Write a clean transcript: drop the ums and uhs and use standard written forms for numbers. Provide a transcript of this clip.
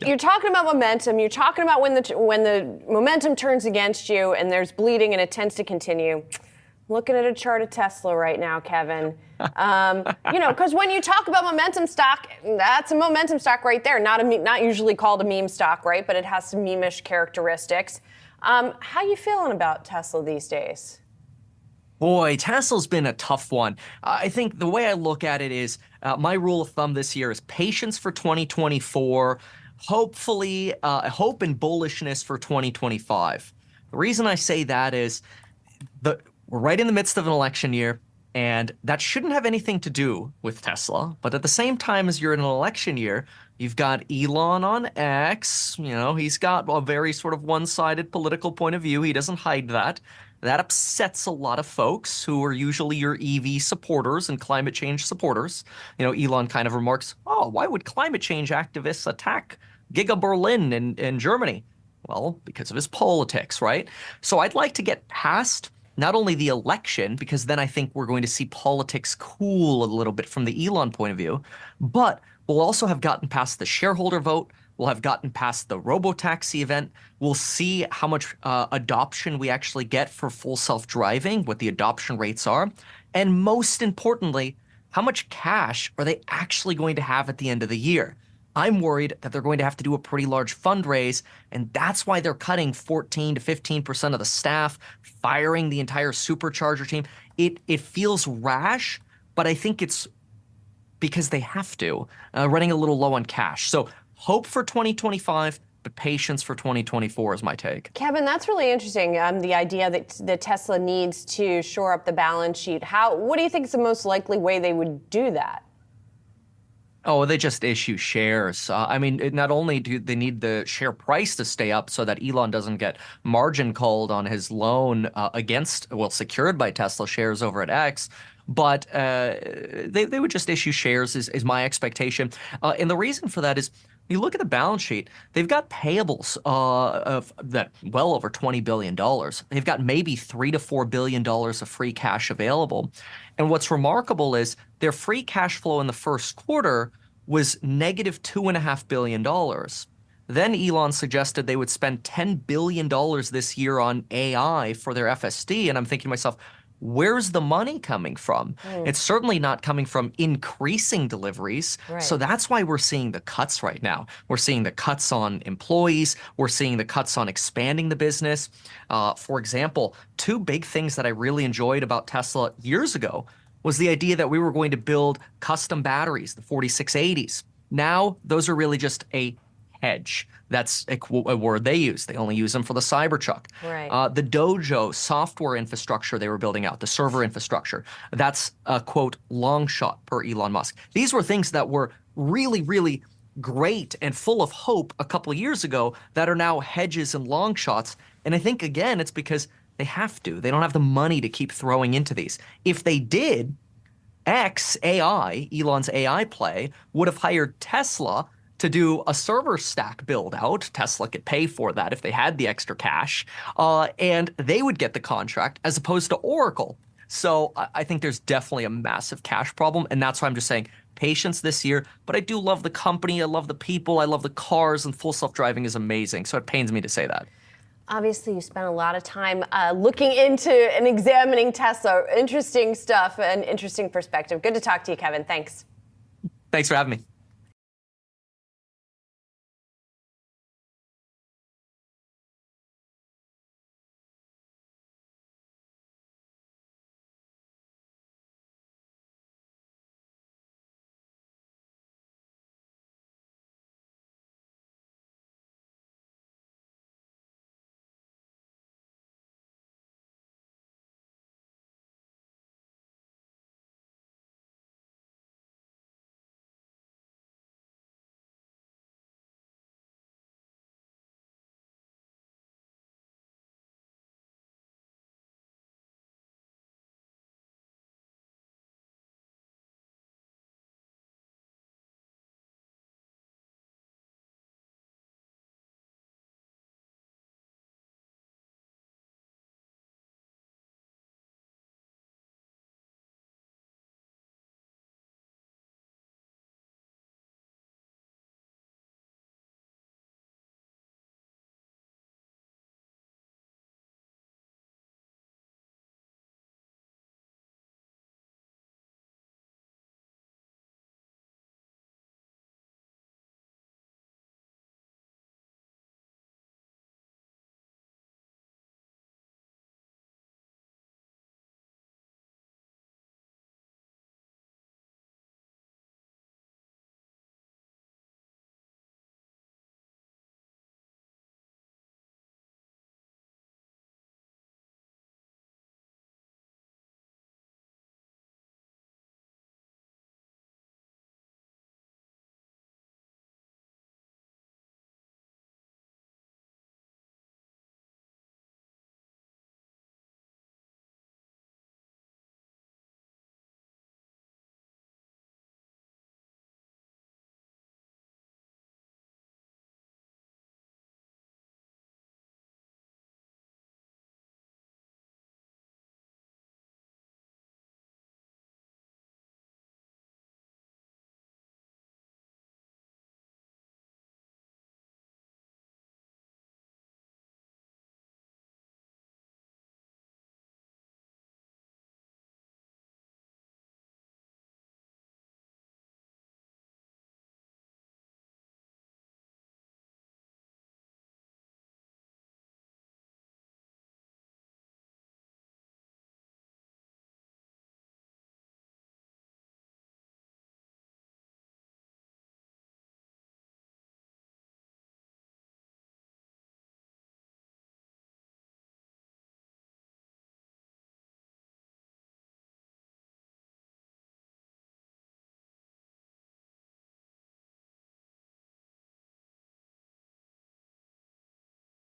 You're talking about momentum. You're talking about when the momentum turns against you and there's bleeding and it tends to continue. Looking at a chart of Tesla right now, Kevin. Because when you talk about momentum stock, that's a momentum stock right there. Not usually called a meme stock, right? But it has some meme-ish characteristics. How you feeling about Tesla these days? Boy, Tesla's been a tough one. I think the way I look at it is my rule of thumb this year is patience for 2024, hopefully hope and bullishness for 2025. The reason I say that is we're right in the midst of an election year, and that shouldn't have anything to do with Tesla. But at the same time as you're in an election year, you've got Elon on X. He's got a very sort of one-sided political point of view. He doesn't hide that. That upsets a lot of folks who are usually your EV supporters and climate change supporters. Elon kind of remarks, oh, why would climate change activists attack Giga Berlin in Germany? Well, because of his politics, right? So I'd like to get past not only the election, because then I think we're going to see politics cool a little bit from the Elon point of view, but we'll also have gotten past the shareholder vote. We'll have gotten past the robotaxi event. We'll see how much adoption we actually get for full self-driving, what the adoption rates are, and most importantly, how much cash are they actually going to have at the end of the year? I'm worried that they're going to have to do a pretty large fundraise, and that's why they're cutting 14 to 15% of the staff, firing the entire supercharger team. It feels rash, but I think it's because they have to, running a little low on cash. So hope for 2025, but patience for 2024 is my take. Kevin, that's really interesting, the idea that Tesla needs to shore up the balance sheet. What do you think is the most likely way they would do that? Oh, they just issue shares. Not only do they need the share price to stay up so that Elon doesn't get margin called on his loan secured by Tesla shares over at X, but they would just issue shares is my expectation. And the reason for that is, you look at the balance sheet, they've got payables of that well over $20 billion. They've got maybe $3 to $4 billion of free cash available. And what's remarkable is their free cash flow in the first quarter was negative $2.5 billion. Then Elon suggested they would spend $10 billion this year on AI for their FSD. And I'm thinking to myself, where's the money coming from? It's certainly not coming from increasing deliveries. Right. So that's why we're seeing the cuts right now. We're seeing the cuts on employees. We're seeing the cuts on expanding the business. For example, two big things that I really enjoyed about Tesla years ago was the idea that we were going to build custom batteries, the 4680s. Now, those are really just a hedge. That's a word they use. They only use them for the Cybertruck. Right. The Dojo software infrastructure they were building out, the server infrastructure, that's a, quote, long shot per Elon Musk. These were things that were really, really great and full of hope a couple of years ago that are now hedges and long shots. And I think, again, it's because they have to. They don't have the money to keep throwing into these. If they did, AI, Elon's AI play, would have hired Tesla to do a server stack build out. Tesla could pay for that if they had the extra cash, and they would get the contract as opposed to Oracle. So I think there's definitely a massive cash problem, and that's why I'm just saying patience this year. But I do love the company, I love the people, I love the cars, and full self-driving is amazing. So it pains me to say that. Obviously, you spent a lot of time looking into and examining Tesla. Interesting stuff and interesting perspective. Good to talk to you, Kevin. Thanks. Thanks for having me.